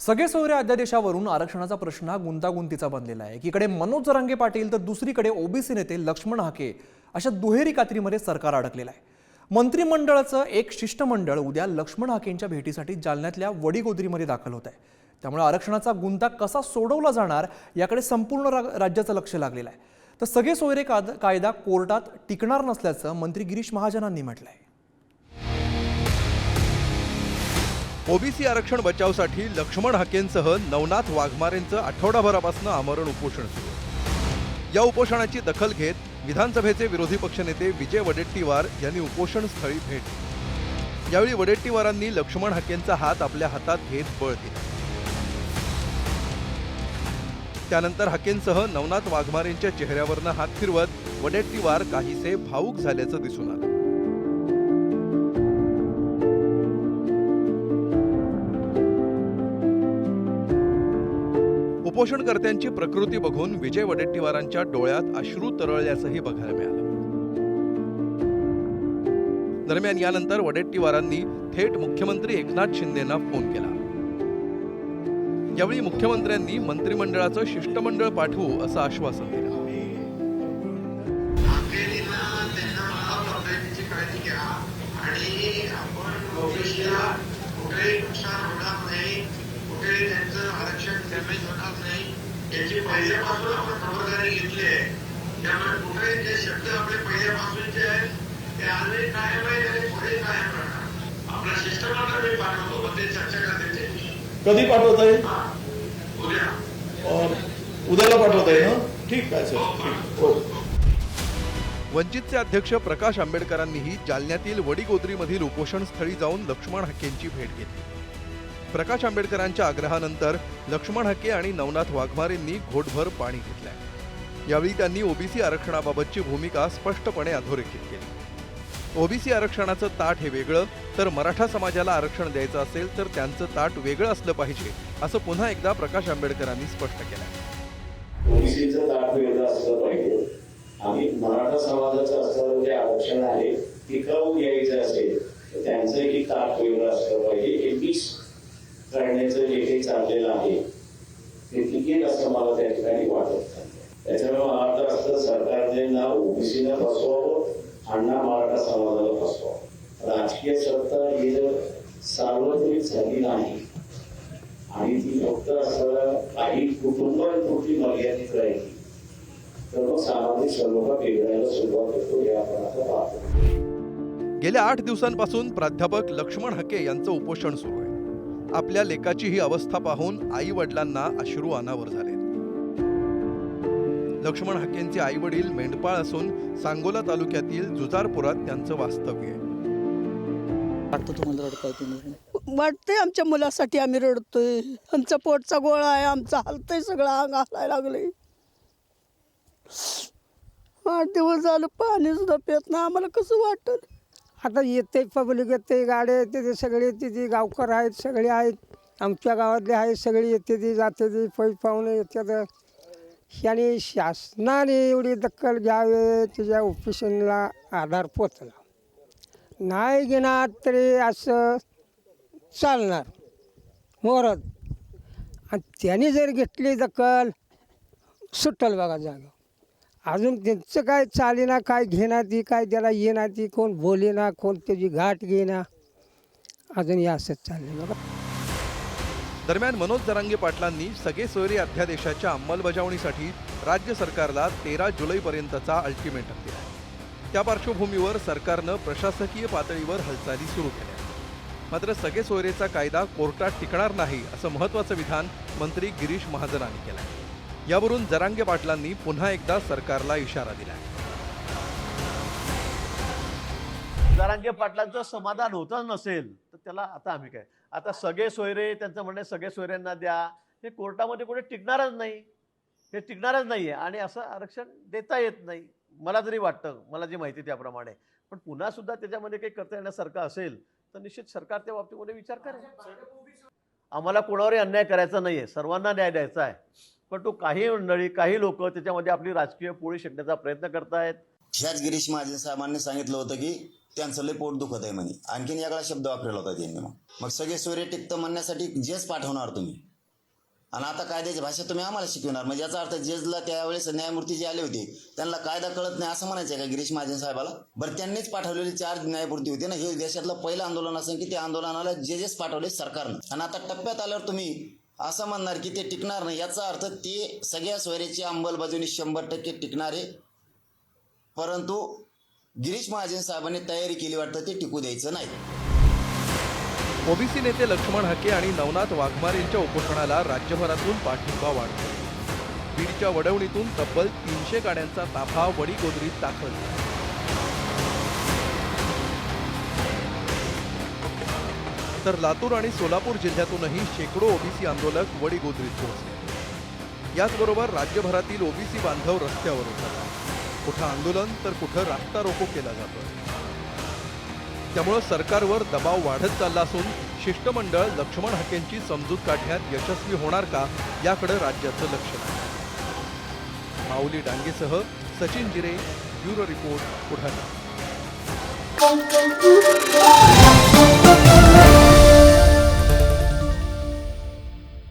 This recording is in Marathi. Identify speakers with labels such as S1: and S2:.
S1: सगळे सोयरे अध्यादेशावरून आरक्षणाचा प्रश्न हा गुंतागुंतीचा बनलेला आहे। एकीकडे मनोज जरांगे पाटील तर दुसरीकडे ओबीसी नेते लक्ष्मण हाके अशा दुहेरी कात्रीमध्ये सरकार अडकलेलं आहे। मंत्रिमंडळाचं एक शिष्टमंडळ उद्या लक्ष्मण हाकेंच्या भेटीसाठी जालन्यातल्या वडीगोद्रीमध्ये दाखल होत आहे। त्यामुळे आरक्षणाचा गुंता कसा सोडवला जाणार याकडे संपूर्ण राज्याचं लक्ष लागलेलं आहे। तर सगळे सोयरे कायदा कोर्टात टिकणार नसल्याचं मंत्री गिरीश महाजनांनी म्हटलंय।
S2: ओबीसी आरक्षण बचावसाठी लक्ष्मण हाकेंसह नवनाथ वाघमारेंचं आठवडाभरापासून आमरण उपोषण सुरू आहे। या उपोषणाची दखल घेत विधानसभेचे विरोधी पक्षनेते विजय वडेट्टीवार यांनी उपोषण स्थळी भेट दिली। यावेळी वडेट्टीवारांनी लक्ष्मण हाकेंचा हात आपल्या हातात घेत बळ दिलं। त्यानंतर हाकेंसह नवनाथ वाघमारेंच्या चेहऱ्यावरनं हात फिरवत वडेट्टीवार काहीसे भावूक झाल्याचं दिसून आलं। उपोषणकर्त्यांची प्रकृती बघून विजय वडेट्टीवारांच्या डोळ्यात अश्रू तरळल्याचंही बघायला मिळालं। दरम्यान यानंतर वडेट्टीवारांनी थेट मुख्यमंत्री एकनाथ शिंदेंना फोन केला। यावेळी मुख्यमंत्र्यांनी मंत्रिमंडळाचं शिष्टमंडळ पाठवू असं आश्वासन दिलं।
S3: आरक्षण डॅमेज होणार नाही याची पहिल्यापासून आपण खबरदारी घेतली आहे। त्यामुळे कुठे जे शब्द आपले पहिल्यापासूनचे आहेत ते आजही कायम आहे आणि पुढे कायम राहणार। आपला शिष्टमंडळ मी पाठवतो पण ते चर्चा करते।
S4: कधी पाठवता येईल?
S3: उद्या
S4: उद्याला पाठवता येईल ना? ठीक आहे सर।
S2: वंचितचे अध्यक्ष प्रकाश आंबेडकरांनीही जालन्यातील वडीगोद्रीमधील उपोषण स्थळी जाऊन लक्ष्मण हाकेंची भेट घेतली। प्रकाश आंबेडकरांच्या आग्रहानंतर लक्ष्मण हाके आणि नवनाथ वाघमारेंनी घोटभर पाणी घेतलंय। यावेळी त्यांनी ओबीसी आरक्षणाबाबतची भूमिका स्पष्टपणे अधोरेखित केली। ओबीसी आरक्षणाचं ताट हे वेगळं, तर मराठा समाजाला आरक्षण द्यायचं असेल तर त्यांचं ताट वेगळं असलं पाहिजे असं पुन्हा एकदा प्रकाश आंबेडकरांनी स्पष्ट केलं।
S5: ओबीसीचं ताट वेगळं असलं पाहिजे आणि मराठा समाजाचं असणारं जे आरक्षण आहे टिकाऊ घ्यायचं असेल तर त्यांचंही ताट वेगळं असलं पाहिजे। हे मिक्स करण्याचं जे काही चाललेलं आहे ते तिकीट असं मला त्या ठिकाणी वाटत नाही। त्याच्यामुळे मला वाटतं असतं सरकारने ना ओबीसीला फसवावं आणि ना मराठा समाजाला फसवावं। राजकीय सत्ता ही जर सार्वत्रिक झाली नाही आणि ती फक्त असं काही कुटुंबांपुरती मर्यादित राहिली तर मग सामाजिक सलोखा बिघडायला सुरुवात होतो हे आपण आता पाहतो।
S2: गेल्या 8 दिवसांपासून प्राध्यापक लक्ष्मण हाके यांचं उपोषण सुरू आहे। आपल्या लेकाची ही अवस्था पाहून आई वडिलांना अश्रू अनावर झाले। लक्ष्मण हाकेंचे आई वडील मेंढपाळ असून सांगोला तालुक्यातील जुजारपुरात त्यांचं वास्तव्य आहे।
S6: वाटतंय आमच्या मुलासाठी आम्ही रडतोय। आमचा पोटचा गोळा आहे, आमचा हलतंय, सगळं अंग हलायला लागलंय। 8 दिवस झालं पाणी सुद्धा पित नाही। आम्हाला कसं वाटत?
S7: आता येते पब्लिक येते, गाड्या येते, ते सगळे येते, ती गावकर आहेत, सगळे आहेत, आमच्या गावातले आहेत, सगळे येते ती जाते ती पै पाहुणे येतात। याने शासनाने एवढी दखल घ्यावे, त्याच्या ऑफिसला आधार पोचला नाही घेणार तरी असं चालणार मोरत। आणि त्यांनी जर घेतली दखल सुटल बघा जागा। अजून त्यांचं काय चालेना, काय घेणार ती, काय त्याला येणार ती, कोण बोलेना, कोण त्याची घाट घेना, अजून हे असंच चाललं बघा।
S2: दरम्यान मनोज जरांगे पाटलांनी सगळे सोयरे अध्यादेशाच्या अंमलबजावणीसाठी राज्य सरकारला 13 जुलैपर्यंतचा अल्टिमेटम दिला। त्या पार्श्वभूमीवर सरकारनं प्रशासकीय पातळीवर हालचाली सुरू केल्या। मात्र सगळे सोयरेचा कायदा कोर्टात टिकणार नाही असं महत्त्वाचं विधान मंत्री गिरीश महाजनांनी केलं। यावरून जरांगे पाटलांनी पुन्हा एकदा सरकारला इशारा दिला।
S8: जरांगे पाटलांचं समाधान होतं नसेल तर त्याला आता आम्ही काय, आता सगळे सोयरे त्यांचं म्हणणे सगळे सोयऱ्यांना द्या, हे कोर्टामध्ये कुठे टिकणारच नाही, हे टिकणारच नाही आहे आणि असं आरक्षण देता येत नाही मला जरी वाटतं, मला जी माहिती त्याप्रमाणे। पण पुन्हा सुद्धा त्याच्यामध्ये काही करता येण्यासारखं असेल तर निश्चित सरकार त्या बाबतीमध्ये विचार करेल। आम्हाला कोणावरही अन्याय करायचा नाही आहे, सर्वांना न्याय द्यायचा आहे। पण तो काही मंडळी, काही लोक त्याच्यामध्ये आपली राजकीय पोळी शेकण्याचा प्रयत्न करतायत।
S9: ह्याच गिरीश महाजन साहेबांनी सांगितलं होतं की त्यांचं लय पोट दुखत आहे म्हणे, आणखीन याकडा शब्द वापरला होता त्यांनी। मग सगळे सोयरे टिकतं म्हणण्यासाठी जेच पाठवणार तुम्ही आणि आता कायद्याची भाषा तुम्ही आम्हाला शिकवणार, म्हणजे याचा अर्थ जजला त्यावेळेस न्यायमूर्ती जे आले होते त्यांना कायदा कळत नाही असं म्हणायचं का गिरीश महाजन साहेबाला? बरं, त्यांनीच पाठवलेली 4 न्यायमूर्ती होते ना. हे देशातलं पहिलं आंदोलन असं की त्या आंदोलनाला जजेस पाठवले सरकारनं, आणि आता टप्प्यात आल्यावर तुम्ही असं म्हणणार की ते टिकणार नाही. याचा अर्थ ते सगळ्या सोयऱ्याची अंमलबजावणी 100% टिकणार आहे, परंतु गिरीश महाजन साहेबांनी तयारी केली वाटतं ते टिकू द्यायचं नाही.
S2: ओबीसी नेते लक्ष्मण हाके आणि नवनाथ वाघमारे यांच्या उपोषणाला राज्यभरातून पाठिंबा वाढतो. बीडच्या वडवणीतून तब्बल 300 गाड्यांचा ताफा वडीगोद्रीत दाखल झाला. तर लातूर आणि सोलापूर जिल्ह्यातूनही शेकडो ओबीसी आंदोलक वडीगोद्रीत पोहोचले. याचबरोबर राज्यभरातील ओबीसी बांधव रस्त्यावर उतरले. कुठं आंदोलन तर कुठं रास्ता रोको केला जातो. त्यामुळे सरकारवर दबाव वाढत चालला असून शिष्टमंडळ लक्ष्मण हाकेंची समजूत काढण्यात यशस्वी होणार का याकडे राज्याचं लक्ष आहे. माऊली डांगेसह सचिन जिरे, ब्युरो रिपोर्ट, बुलढाणा.